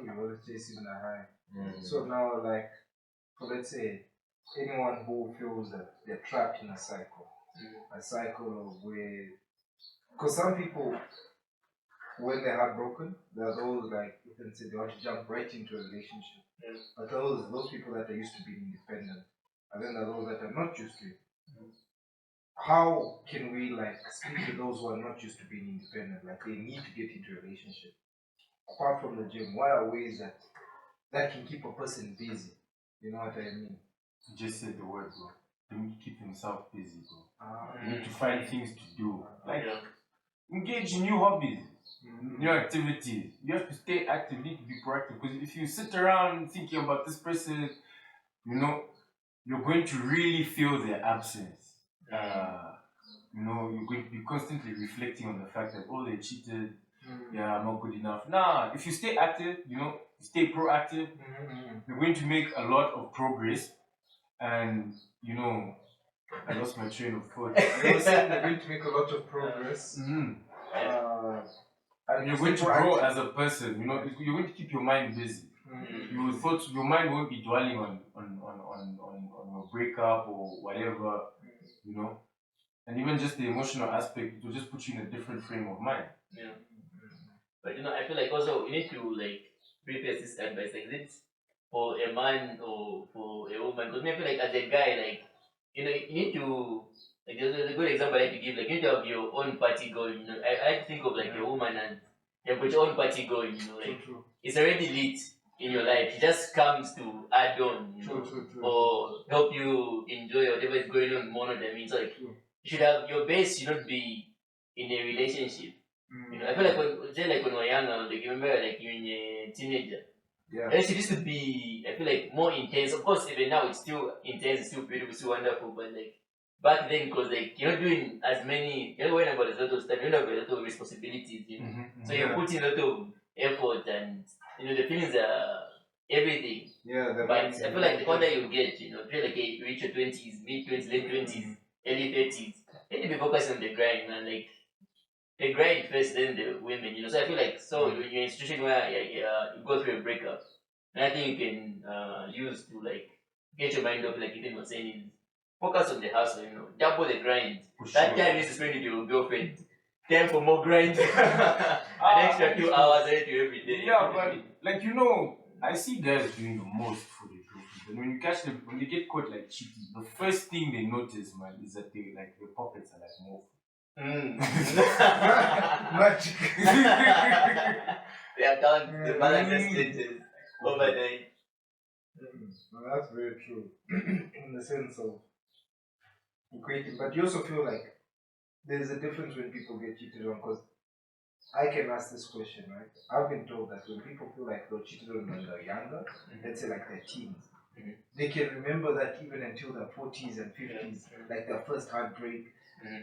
you're always chasing the high. So now, like, so let's say anyone who feels that they're trapped in a cycle of where, because some people, when they're heartbroken, there are those like you can say they want to jump right into a relationship. But those people that are used to being independent, and then there are those that are not used to it. How can we like speak to those who are not used to being independent? Like they need to get into a relationship. Apart from the gym, what are ways that can keep a person busy? You know what I mean? You just said the word, bro. They need to keep themselves busy, bro. You need to find things to do. Like engage in new hobbies, new activities. You have to stay active, you need to be proactive. Because if you sit around thinking about this person, you know, you're going to really feel their absence. You know, you're going to be constantly reflecting on the fact that, oh, they cheated, I'm not good enough. Nah, if you stay active, you know, stay proactive, you're going to make a lot of progress. And, you know, I lost my train of thought. You're saying you're going to make a lot of progress. And you're going to grow as a person, you know, you're going to keep your mind busy. You thought your mind won't be dwelling on your breakup or whatever, you know. And even just the emotional aspect, it will just put you in a different frame of mind. Yeah. But you know, I feel like also you need to like prepare this advice. Like, is it for a man or for a woman? Because I feel like as a guy, like, you know, you need to, like, there's a good example I like to give. Like, you need to have your own party going. You know, I like to think of like a woman and you've got your own party going. You know, like it's already lit in your life. It just comes to add on, you know, or help you enjoy whatever is going on more than me. So like, you should have your base should not be in a relationship. You know, I feel like when we're younger, like you remember like you're in a teenager. Yeah. It used to be, I feel like, more intense. Of course, even now it's still intense, it's still beautiful, it's still wonderful. But like back then, because like you're not doing as many, you're not worrying about a lot of stuff, you're not having a lot of responsibilities. You know, so you're putting a lot of effort, and you know the feelings are everything. Yeah. But I feel like the older you get, you know, I feel like you reach your 20s, mid 20s, late 20s, early 30s, you need to be focused on the grind, man. Like the grind first, then the women, you know. So I feel like, so when you're in a situation where you go through a breakup, and I think you can use to like get your mind off, like Ethan was saying, is focus on the hustle, you know, double the grind. That time you used to spend with your girlfriend, time for more grind, an extra 2 hours every day. Yeah, but like, you know, I see guys doing the most for the girlfriend, and when you catch them, when they get caught like cheating, the first thing they notice, man, is that they like their pockets are like more. Magic. They have done the balance stages overnight. No, that's very true. In the sense of equating, but you also feel like there's a difference when people get cheated on, because I can ask this question, right? I've been told that when people feel like they're cheated on when they're younger, let's say like their teens, they can remember that even until their 40s and 50s, like their first heartbreak,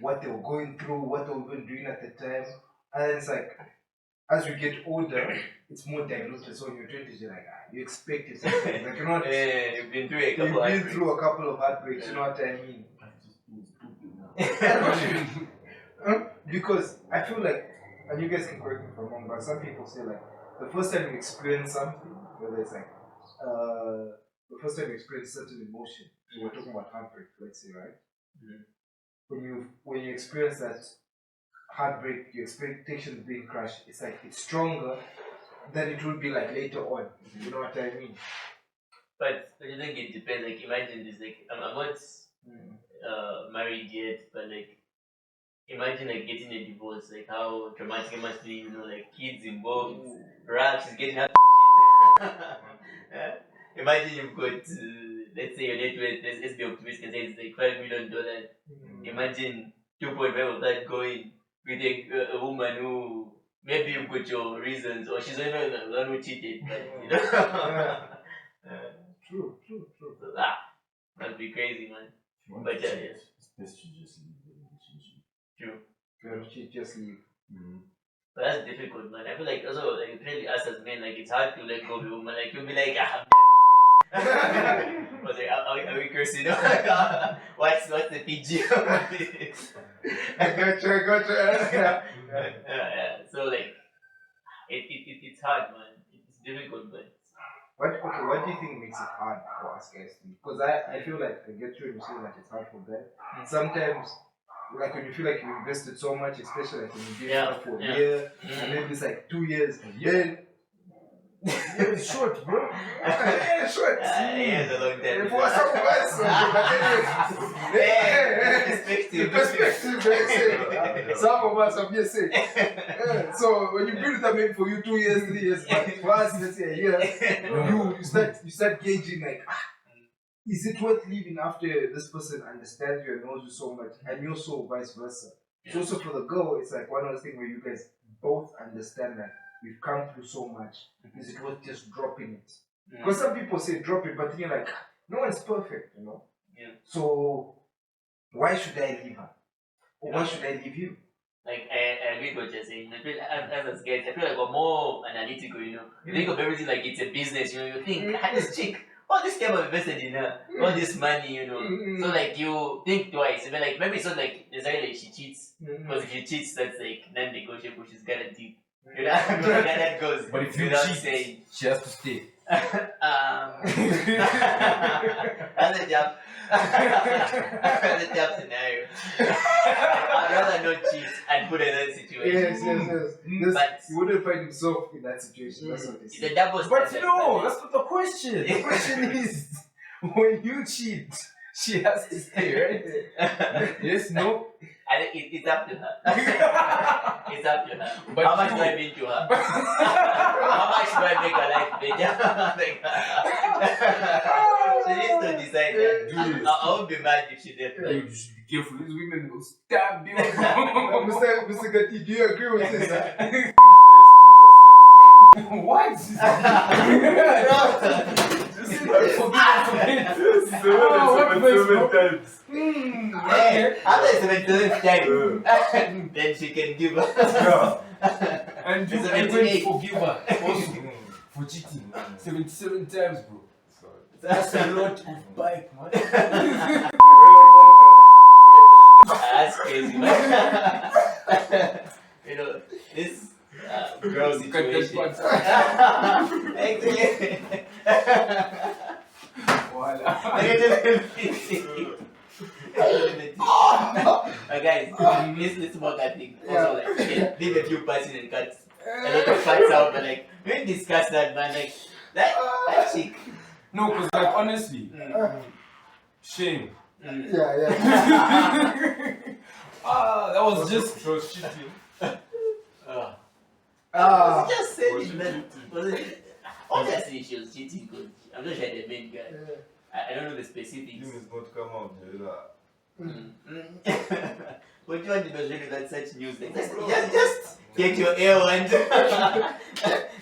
what they were going through, what they were even doing at the time. And it's like, as we get older, it's more diluted. So in your 20s, you're like, you expect it. Like, you're not, you've been through a couple of heartbreaks, you know what I mean? Because I feel like, and you guys can correct me if I'm wrong, but some people say like, the first time you experience something, whether it's like, the first time you experience certain emotion, we're talking about heartbreak, let's say, right? When you experience that heartbreak, your expectations being crushed, it's like it's stronger than it would be like later on. You know what I mean? But I think it depends. Like imagine this, like I'm not married yet, but like imagine like getting a divorce, like how traumatic it must be, you know, like kids involved, raps is getting out of shit. Imagine you've got let's say your net worth, let's be optimistic and say it's like $5 million. Imagine 2.5 of that going with a woman who maybe you've got your reasons, or she's not even the one who cheated, but you know. True. So, that'd be crazy, man. But yeah, It's best to just leave the relationship. True. Just leave. But that's difficult, man. I feel like also, like, especially us as men, like, it's hard to let go of a woman. Like, you'll be like, I'm done with this bitch. Are we cursing? What's the PG? I gotcha. Yeah. So, like, it's hard, man. It's difficult, but What do you think makes it hard for us guys to? Because I feel like I get you when you say that it's hard for guys. Sometimes, like when you feel like you invested so much, especially like when you give it for a year, and maybe it's like 2 years, then it's short, bro. Yeah, it's short. yeah, it's a long time. For some of us, the perspective, some of us are just saying. So when you build it up maybe for you 2 years, 3 years, but for us, let's say a year, you start gauging like, is it worth living after this person understands you and knows you so much, and you also vice versa. So also for the girl, it's like one of those things where you guys both understand that we've come through so much. Is it worth just dropping it? Because some people say drop it, but then you're like, no one's perfect, you know? Yeah. So why should I leave her? Or why should I leave you? Like, I agree with what you're saying. I feel as guys, I feel like we're more analytical, you know? You think of everything like it's a business, you know? You think, this chick, all this time I've invested in her, all this money, you know? So, like, you think twice. But, like, maybe it's not like necessarily like she cheats. Because if she cheats, that's like non-negotiable, she's guaranteed. You know, that goes. But if you without cheat, saying. she has to stay. That's a job. That's a job scenario. I'd rather not cheat and put her in that situation. Yes. But you wouldn't find himself in that situation. That's what they say. It's a double But standard. no, that's not the question. The question is, when you cheat, she has to stay, right? Yes, no? I think it's up to her. It's up to her. But how much do I mean to her? How much do I make her life better? She needs to decide that. I won't be mad if she did. Dude, you should be careful. These women will stab you. Mr. Gatti, do you agree with this? What? Seven times. Hey, after 7 times, then she can give up. Yeah. And you It's are going to 78. forgive her also for cheating. 77 times, bro. That's a lot of bike, man. That's crazy, man. You know, this girl situation. Actually. Guys, let's work that thing. Also, like, okay, leave a few parts in and cut a lot of parts out, but like, we didn't discuss that, man. Like, that chick. No, because, like, honestly, shame. Yeah. That was just. She was cheating. Just saying that. Obviously, she was cheating because I'm not sure the main guy. I don't know the specifics. Things not come out, But you want to know that such news? Like, just get your L1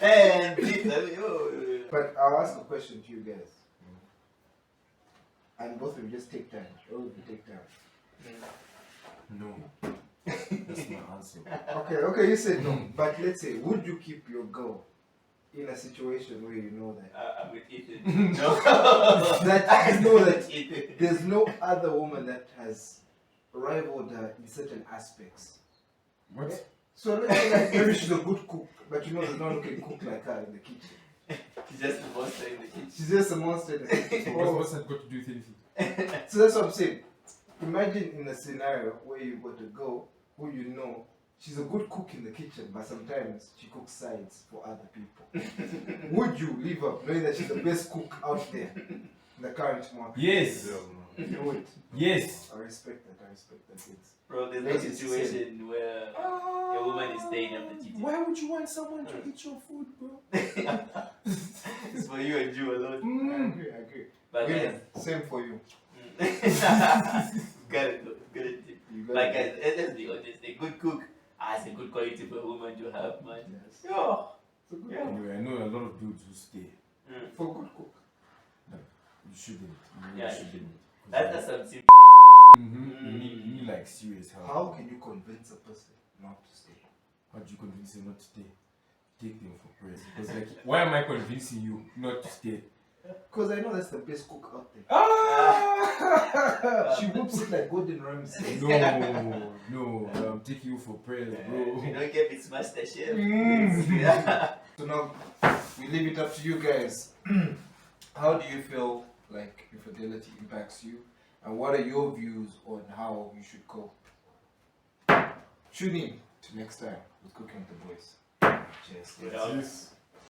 and But I'll ask a question to you guys. And both of you just take time. All of you take time. No. That's my answer. Okay, you said no. But let's say, would you keep your girl in a situation where you know that I'm with Ethan. No. that you know that there's no other woman that has rivaled her in certain aspects? What? So let's say like maybe she's a good cook, but you know there's no one who can cook like her in the kitchen. She's just a monster in the kitchen. She's just a monster in the kitchen. What's that got to do with anything? So that's what I'm saying. Imagine in a scenario where you got a girl who you know she's a good cook in the kitchen, but sometimes she cooks sides for other people. Would you leave her knowing that she's the best cook out there in the current market? Yes. You would. Yes. I respect that. It's Bro, there's no situation where a woman is staying after cheating. Why would you want someone to eat your food, bro? It's for you and you alone. I agree. But Women, guys, same for you. got it. But guys, let's be honest. A good cook has a good quality for a woman to have, man. Yes. Yeah. It's a good Yeah. one. Anyway, I know a lot of dudes who stay. For a good cook. You shouldn't. You really Yeah, shouldn't. That's some simple shit. You need like serious help. How can you convince a person not to stay? How do you convince them not to stay? Take them for prayers. Because like, why am I convincing you not to stay? Because I know that's the best cook out there. Ah! She whoops it like Gordon Ramsay. No, I'm taking you for prayers, bro. You don't get it's master chef. So now, we leave it up to you guys. How do you feel like infidelity impacts you, and what are your views on how you should cope? Tune in to next time with Cooking with the Boys. Cheers. Without- Yes.